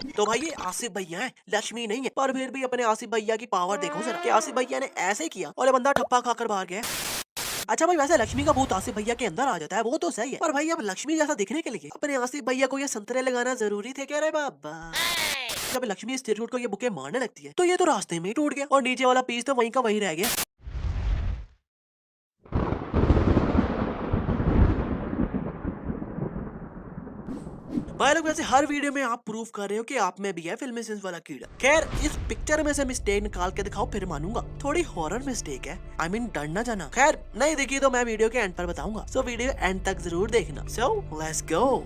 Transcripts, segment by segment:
तो भाई ये आसिफ भैया है, लक्ष्मी नहीं है। पर फिर भी अपने आसिफ भैया की पावर देखो जरा कि आसिफ भैया ने ऐसे किया और ये बंदा ठप्पा खाकर बाहर गया। अच्छा भाई, वैसे लक्ष्मी का भूत आसिफ भैया के अंदर आ जाता है, वो तो सही है। पर भाई अब लक्ष्मी जैसा दिखने के लिए अपने आसिफ भैया को ये संतरे लगाना जरूरी थे क्या रे बाबा? जब लक्ष्मी इस चिरकुट को ये बुके मारने लगती है तो ये तो रास्ते में ही टूट गया और नीचे वाला पीस तो वहीं का वहीं रह गया। भाई लोग, वैसे हर वीडियो में आप प्रूफ कर रहे हो कि आप में भी है फिल्मी सेंस वाला कीड़ा। खैर, इस पिक्चर में से मिस्टेक निकाल के दिखाओ फिर मानूंगा। थोड़ी हॉरर मिस्टेक है, आई मीन डर ना जाना। खैर नहीं देखी तो मैं वीडियो के एंड पर बताऊंगा, सो वीडियो एंड तक जरूर देखना। So let's go.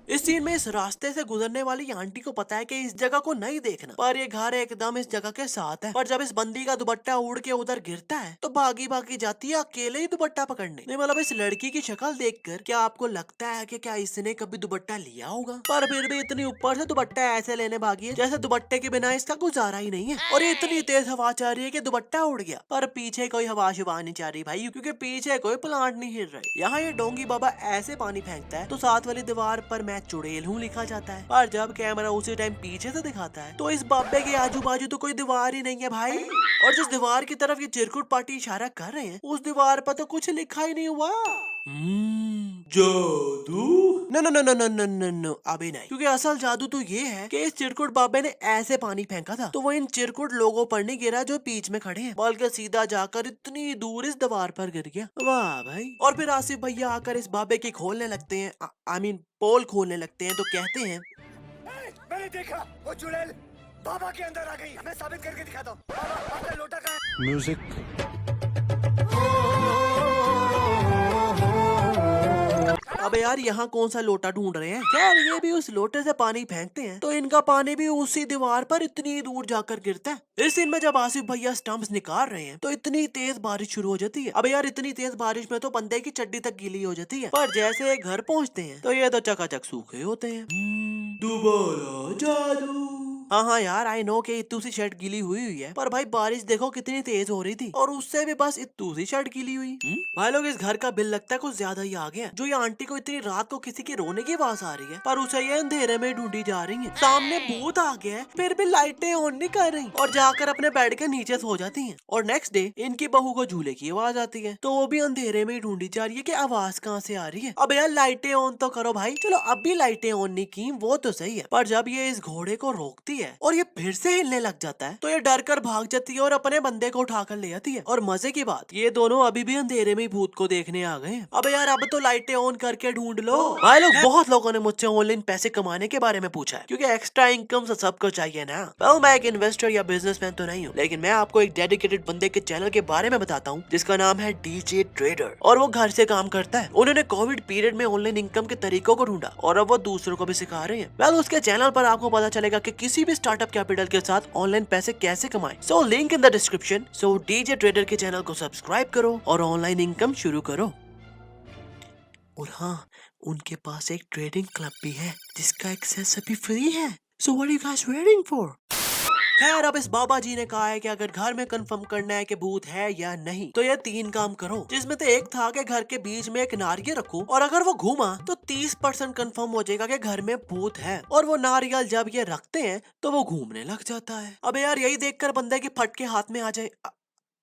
इस सीन में इस रास्ते से गुजरने वाली आंटी को पता है कि इस जगह को नहीं देखना, पर ये घर एकदम इस जगह के साथ है। पर जब इस बंदी का दुपट्टा उड़ के उधर गिरता है तो भागी भागी जाती है अकेले ही दुपट्टा पकड़ने। नहीं मतलब इस लड़की की शक्ल देखकर क्या आपको लगता है कि क्या इसने कभी दुपट्टा लिया होगा? पर फिर भी इतनी ऊपर से दुपट्टा ऐसे लेने भागी है जैसे दुपट्टे के बिना इसका गुजारा ही नहीं है। और ये इतनी तेज हवा चल रही है कि दुपट्टा उड़ गया, पर पीछे कोई हवा शुवा नहीं चल रही भाई, क्योंकि पीछे कोई प्लांट नहीं हिल रहे। यहाँ ये डोंगी बाबा ऐसे पानी फेंकता है तो साथ वाली दीवार पर मैं चुड़ैल हूँ लिखा जाता है। पर जब कैमरा उसी टाइम पीछे से दिखाता है तो इस बाबे के आजू बाजू तो कोई दीवार ही नहीं है भाई। और जिस दीवार की तरफ ये चिरकुट पार्टी इशारा कर रहे हैं उस दीवार पर तो कुछ लिखा ही नहीं हुआ। जादू? No no no no no no no no, अभी नहीं। क्योंकि असल जादू तो ये है कि इस चिरकुट बाबे ने ऐसे पानी फेंका था तो वो इन चिरकुट लोगों पर नहीं गिरा जो बीच में खड़े हैं, बल्कि सीधा जाकर इतनी दूर इस दीवार पर गिर गया। वाह भाई। और फिर आसिफ भैया आकर इस बाबे की खोलने लगते हैं, आई मीन पोल खोलने लगते हैं, तो कहते हैं मैंने देखा वो चुड़ैल बाबा के अंदर आ गई। मैं साबित करके दिखाता हूँ। बाबा, आपका लोटा कहाँ है? म्यूजिक। अबे यार, यहाँ कौन सा लोटा ढूंढ रहे हैं? खैर ये भी उस लोटे से पानी फेंकते हैं तो इनका पानी भी उसी दीवार पर इतनी दूर जाकर गिरता है। इस सीन में जब आसिफ भैया स्टंप्स निकाल रहे हैं तो इतनी तेज बारिश शुरू हो जाती है। अबे यार, इतनी तेज बारिश में तो बंदे की चड्डी तक गीली हो जाती है। पर जैसे ये घर पहुँचते हैं तो ये तो चकाचक सूखे होते हैं। दोबारा जादू। हाँ हाँ यार, आई नो कि इतू सी शर्ट गीली हुई है, पर भाई बारिश देखो कितनी तेज हो रही थी और उससे भी बस इतू सी शर्ट गीली हुई। भाई लोग, इस घर का बिल लगता है कुछ ज्यादा ही आ गया। जो ये आंटी को इतनी रात को किसी के रोने की आवाज आ रही है पर उसे ये अंधेरे में ढूंढी जा रही है। सामने भूत आ गया है फिर भी लाइटें ऑन नहीं कर रही और जाकर अपने बेड के नीचे सो जाती हैं। और नेक्स्ट डे इनकी बहू को झूले की आवाज आती है तो वो भी अंधेरे में ढूंढी जा रही है कि आवाज कहाँ से आ रही है। अब यार लाइटें ऑन तो करो भाई। चलो अब भी लाइटें ऑन नहीं की, वो तो सही है, पर जब ये इस घोड़े को रोकती है और ये फिर से हिलने लग जाता है तो ये डर कर भाग जाती है और अपने बंदे को उठाकर ले आती है। और मजे की बात, ये दोनों अभी भी अंधेरे में ही भूत को देखने आ गए हैं। अब यार अब तो लाइटें ऑन करके ढूंढ लो। भाई लोग, बहुत लोगों ने मुझसे ऑनलाइन पैसे कमाने के बारे में पूछा है, क्योंकि एक्स्ट्रा इनकम से सबको चाहिए ना। वेल, मैं एक इन्वेस्टर या बिजनेसमैन तो नहीं हूँ, लेकिन मैं आपको एक डेडिकेटेड बंदे के चैनल के बारे में बताता हूँ जिसका नाम है डीजे ट्रेडर, और वो घर से काम करता है। उन्होंने कोविड पीरियड में ऑनलाइन इनकम के तरीकों को ढूंढा और अब वो दूसरों को भी सिखा रहे हैं। वेल, उसके चैनल पर आपको पता चलेगा कि किसी भी स्टार्टअप कैपिटल के साथ ऑनलाइन पैसे कैसे कमाएं। So link in the description. So DJ trader के चैनल को सब्सक्राइब करो और ऑनलाइन इनकम शुरू करो। और हाँ, उनके पास एक ट्रेडिंग क्लब भी है जिसका एक्सेस अभी फ्री है। So what are you guys waiting for? खैर, अब इस बाबा जी ने कहा है कि अगर घर में कंफर्म करना है कि भूत है या नहीं तो ये 3 काम करो, जिसमें से एक था कि घर के बीच में एक नारियल रखो और अगर वो घूमा तो 30% कंफर्म हो जाएगा कि घर में भूत है। और वो नारियल जब ये रखते हैं तो वो घूमने लग जाता है। अब यार यही देखकर बंदे के फटके हाथ में आ जाए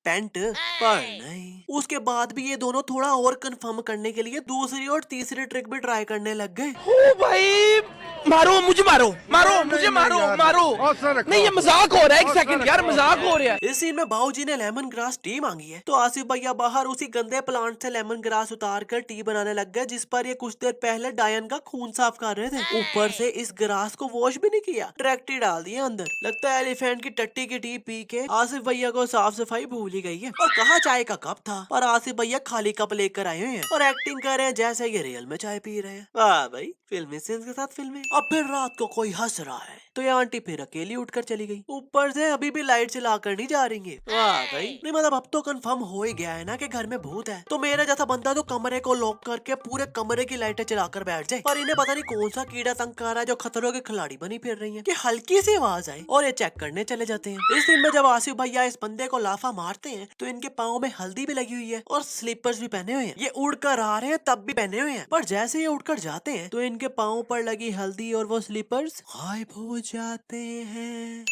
पेंट, पर नहीं। उसके बाद भी ये दोनों थोड़ा और कंफर्म करने के लिए दूसरी और तीसरी ट्रिक भी ट्राई करने लग गए। ओ भाई, मारो मुझे, मारो मारो मुझे, मारो मारो। नहीं, ये मजाक हो रहा है। एक सेकंड यार, मजाक हो रहा है। इस सीन में बाबूजी ने लेमन ग्रास टी मांगी है तो आसिफ भैया बाहर उसी गंदे प्लांट से लेमन ग्रास उतार कर टी बनाने लग गए, जिस पर ये कुछ देर पहले डायन का खून साफ कर रहे थे। ऊपर से इस ग्रास को वॉश भी नहीं किया, डायरेक्ट ही डाल दिया अंदर। लगता है एलिफेंट की टट्टी की टी पी के आसिफ भैया को साफ सफाई भूल ही गई है। और कहा चाय का कप था, पर आसिफ भैया खाली कप लेकर आए हुए हैं और एक्टिंग कर रहे हैं जैसे ये रियल में चाय पी रहे हैं। वाह भाई, फिल्मी सीन्स के साथ फिल्में। अब फिर रात को कोई हंस रहा है तो ये आंटी फिर अकेली उठकर चली गई। ऊपर से अभी भी लाइट चला कर नहीं जा रही है। वाह भाई। नहीं मतलब अब तो कंफर्म हो ही गया है ना कि घर में भूत है, तो मेरा जैसा बंदा तो कमरे को लॉक करके पूरे कमरे की लाइटें चलाकर बैठ जाए। पर इन्हें पता नहीं कौन सा कीड़ा तंग कर रहा है जो खतरों के खिलाड़ी बनी फिर रही है कि हल्की सी आवाज आए और ये चेक करने चले जाते हैं। इस दिन में जब आसिफ भैया इस बंदे को लाफा मार उतारते हैं तो इनके पाँव में हल्दी भी लगी हुई है और स्लीपर्स भी पहने हुए हैं। ये उड़कर आ रहे हैं तब भी पहने हुए हैं, पर जैसे ये उड़कर जाते हैं तो इनके पाँव पर लगी हल्दी और वो स्लीपर्स गायब हो जाते हैं।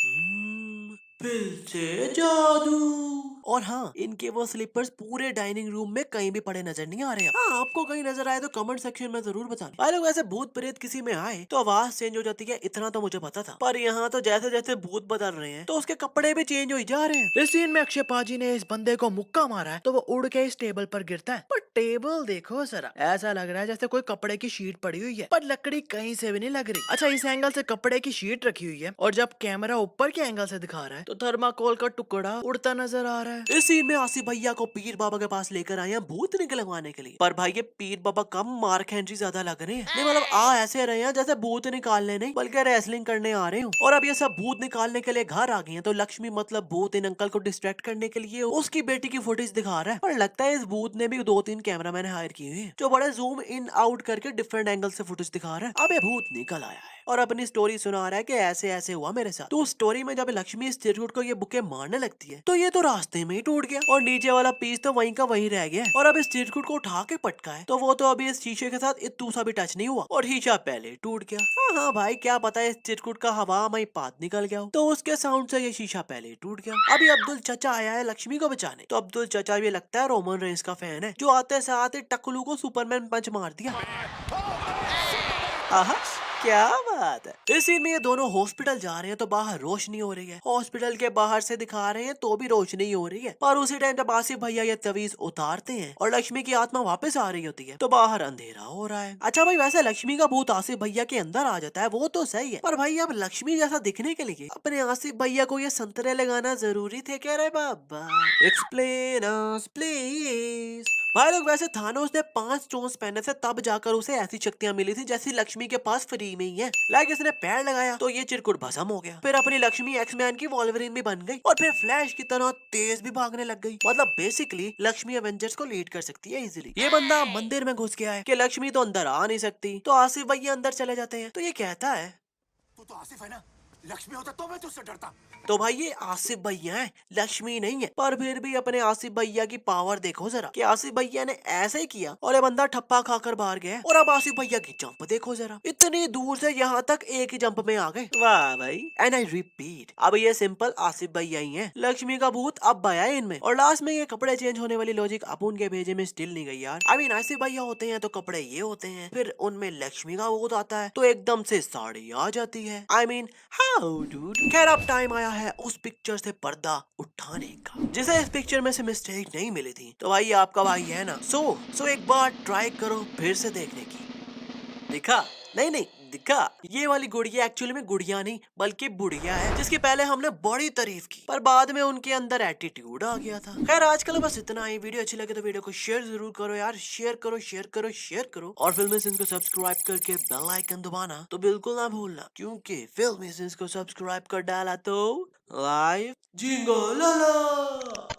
फिर से जादू। और हाँ, इनके वो स्लीपर्स पूरे डाइनिंग रूम में कहीं भी पड़े नजर नहीं आ रहे हैं। हाँ, आपको कहीं नजर आए तो कमेंट सेक्शन में जरूर बताना। भाई लोग, वैसे भूत प्रेत किसी में आए तो आवाज चेंज हो जाती है, इतना तो मुझे पता था, पर यहाँ तो जैसे जैसे भूत बदल रहे हैं तो उसके कपड़े भी चेंज हो जा रहे हैं। इस सीन में अक्षय पाजी ने इस बंदे को मुक्का मारा है तो वो उड़ के इस टेबल पर गिरता है, पर टेबल देखो जरा, ऐसा लग रहा है जैसे कोई कपड़े की शीट पड़ी हुई है, पर लकड़ी कहीं से भी नहीं लग रही। अच्छा, इस एंगल से कपड़े की शीट रखी हुई है और जब कैमरा ऊपर के एंगल से दिखा रहा है तो थर्माकोल का टुकड़ा उड़ता नजर आ रहा है। इस सीन में आसिफ भैया को पीर बाबा के पास लेकर आए हैं भूत निकलवाने के लिए, पर भाई ये पीर बाबा कम मार्क हेनरी ज्यादा लग रहे हैं। नहीं मतलब आ ऐसे रहे हैं जैसे भूत निकालने नहीं बल्कि रेसलिंग करने आ रहे हो। और अब ये सब भूत निकालने के लिए घर आ गए हैं तो लक्ष्मी मतलब भूत इन अंकल को डिस्ट्रैक्ट करने के लिए उसकी बेटी की फुटेज दिखा रहा है, पर लगता है इस भूत ने भी 2-3 कैमरामैन हायर किए हैं जो बड़े जूम इन आउट करके डिफरेंट एंगल से फुटेज दिखा रहा है। अब ये भूत निकल आया है और अपनी स्टोरी सुना रहा है कि ऐसे ऐसे हुआ मेरे साथ। तो स्टोरी में जब लक्ष्मी इस चिरकुट को ये बुके मारने लगती है तो ये तो रास्ते में ही टूट गया और नीचे वाला पीस तो वहीं का वहीं रह गया। और अब इस चिरकुट को उठा के पटका है तो वो तो अभी इस शीशे के साथ इतू सा भी टच नहीं हुआ और शीशा पहले ही टूट गया। हाँ हाँ भाई, क्या पता है इस चिरकुट का हवा में पात निकल गया हो तो उसके साउंड से ये शीशा पहले ही टूट गया। अभी अब्दुल चचा आया है लक्ष्मी को बचाने, तो अब्दुल चचा भी लगता है रोमन रेंस का फैन है जो आते साथ ही टकलू को सुपरमैन पंच मार दिया। आहा, क्या बात है। इस सीन में ये दोनों हॉस्पिटल जा रहे हैं तो बाहर रोशनी हो रही है, हॉस्पिटल के बाहर से दिखा रहे हैं तो भी रोशनी हो रही है, पर उसी टाइम जब आसिफ भैया ये तवीज उतारते हैं और लक्ष्मी की आत्मा वापस आ रही होती है तो बाहर अंधेरा हो रहा है। अच्छा भाई, वैसे लक्ष्मी का भूत आसिफ भैया के अंदर आ जाता है वो तो सही है, पर भाई अब लक्ष्मी जैसा दिखने के लिए अपने आसिफ भैया को ये संतरे लगाना जरूरी थे क्या रे बाबा? Explain us please. भाई लोग, वैसे थानोस ने 5 स्टोन्स पहने थे तब जाकर उसे ऐसी शक्तियां मिली थी जैसी लक्ष्मी के पास फ्री में ही है। लाइक इसने पैर लगाया तो ये चिरकुट भस्म हो गया, फिर अपनी लक्ष्मी एक्समैन की वॉल्वरिन भी बन गई और फिर फ्लैश की तरह तेज भी भागने लग गई। मतलब बेसिकली लक्ष्मी एवेंजर्स को लीड कर सकती है इजीली। ये बंदा मंदिर में घुस गया है कि लक्ष्मी तो अंदर आ नहीं सकती, तो आसिफ भैया अंदर चले जाते हैं तो ये कहता है तू तो आसिफ है ना, लक्ष्मी होता तो मैं तुझसे डरता। तो भाई ये आसिफ भैया है, लक्ष्मी नहीं है। पर फिर भी अपने आसिफ भैया की पावर देखो जरा कि आसिफ भैया ने ऐसे ही किया और ये बंदा ठप्पा खाकर बाहर गया। और अब आसिफ भैया की जंप देखो जरा, इतनी दूर से यहाँ तक एक ही जंप में आ गए। वाह भाई, एंड आई रिपीट, अब ये सिंपल आसिफ भैया ही है। लक्ष्मी का भूत अब आया इनमें और लास्ट में ये कपड़े चेंज होने वाली लॉजिक अब उनके भेजे में स्टिल नहीं गई यार। आई मीन आसिफ भैया होते हैं तो कपड़े ये होते हैं, फिर उनमें लक्ष्मी का भूत आता है तो एकदम से साड़ी आ जाती है। I mean how dude. खैर अब टाइम आया है उस पिक्चर से पर्दा उठाने का जिसे इस पिक्चर में से मिस्टेक नहीं मिली थी, तो भाई आपका भाई है ना। सो एक बार ट्राई करो फिर से देखने की। दिखा? नहीं दिखा। ये वाली गुड़िया एक्चुअली में गुड़िया नहीं बल्कि बुढ़िया है जिसकी पहले हमने बड़ी तारीफ की पर बाद में उनके अंदर एटीट्यूड आ गया था। खैर आजकल बस इतना ही। वीडियो अच्छी लगे तो वीडियो को शेयर जरूर करो यार, शेयर करो और फिल्मी सिंस को सब्सक्राइब करके बेल आइकन दबाना तो बिल्कुल ना भूलना, क्योंकि फिल्मी सिंस को सब्सक्राइब कर डाला तो लाइव जिंगो लाला।